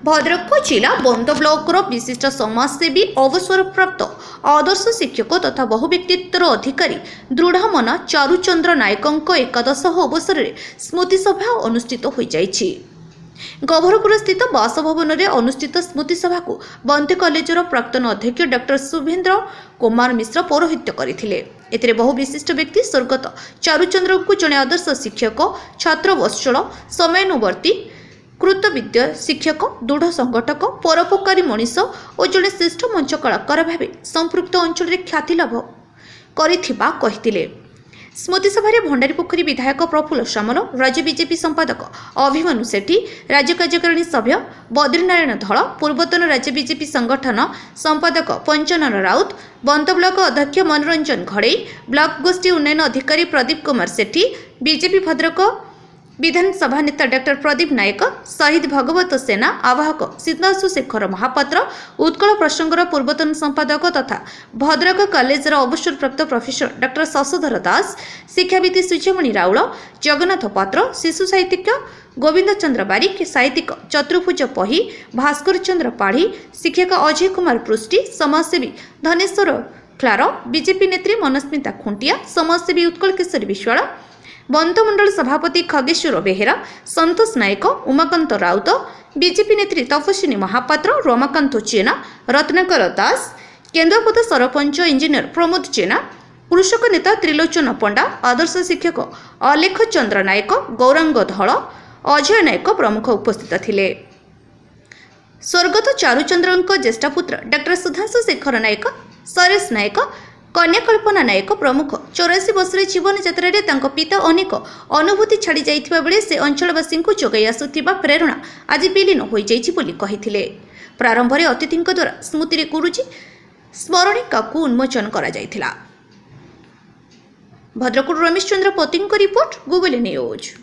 भद्रक जिला बंद ब्लॉकर विशिष्ट समाजसेवी अवसरप्राप्त आदर्श शिक्षक तथा बहुव्यक्तित्वर अधिकारी दृढ़मन चारुचंद्र नायक एकादश अवसर में स्मृति सभा अनुष्ठित हो जाइछि। गभरपुर स्थित बासभवन में अनुष्ठित स्मृति सभा को बंद कॉलेजर प्राक्तन अध्यक्ष डॉक्टर शुभेन्द्र कुमार मिश्र पौरोहित्य करथिले। एथिरे बहु विशिष्ट व्यक्ति स्वर्गत चारुचंद्र को जड़े आदर्श शिक्षक, छात्र वत्सल, समयानुवर्ती, कृतविद्य शिक्षक, दृढ़ संगठक, परोपकारी मनीष और जड़े श्रेष्ठ मंच कलाकार भाव संपृक्त अंचल ख्याति लाभ करिथिबा कहिथिले। स्मृति सभा भंडारीपोखरी विधायक प्रफुल्ल सामल, राज्य बीजेपी संपादक अभिमन्यु सेठी, राज्य कार्यकारिणी सभ्य बद्रीनारायण धल, पूर्वतन राज्य बीजेपी संगठन संपादक पंचनन राउत, बंद ब्लॉक अध्यक्ष मनोरंजन घड़ई, ब्लॉक गोष्ठी उन्नयन अधिकारी प्रदीप कुमार सेठी, बीजेपी भद्रक विधानसभा नेता डॉक्टर प्रदीप नायक, शहीद भगवत सेना आवाहक सिद्धाशु शेखर महापात्र, उत्कल प्रसंगर पूर्वतन संपादक तथा भद्रक कॉलेजर अवसरप्राप्त प्रोफेसर डॉक्टर शशधर दास, शिक्षाविद सूर्यमणि राउल, जगन्नाथ पात्र, शिशु साहित्यिक गोविंद चंद्र बारिक, साहित्यिक चतुर्भुज पही, भास्कर चंद्र पाढ़ी, शिक्षक अजय कुमार पृष्टि, समाजसेवी धनेश्वर क्लार, बीजेपी नेत्री मनस्मिता खुंटिया, समाजसेवी उत्कल केशरी विश्वाल, बंधमंडल सभापति खगेश्वर बेहेरा, संतोष नायक, उमाकांत राउत, बीजेपी नेत्री तपस्विनी महापात्र, रमाकांत चेना, रत्नाकर दास, केन्द्रापदा सरपंच इंजीनियर प्रमोद चेना, कृषक नेता त्रिलोचन पंडा, आदर्श शिक्षक अलेख चंद्र नायक, गौरांग धल, अजय नायक प्रमुख उपस्थित थिले। स्वर्गत चारुचंद्र ज्येष्ठ पुत्र डॉक्टर सुधांशु शेखर नायक, सरेश नायक, कन्या कल्पना नायक प्रमुख 84 वर्ष जीवन यात्रा पिता अनेक अनुभूति छाड़ी जाइथिबा बेले से अंचलवासी को जोगाई आसुथिबा प्रेरणा आज विलीन हो जाइछि बोली कहिथिले। प्रारंभ में अतिथि द्वारा स्मृति गुरुजी स्मरणिका को उन्मोचन करा जाइथिला। भद्रकରୁ Ramesh Chandra पतिଙ୍କ report, Google news.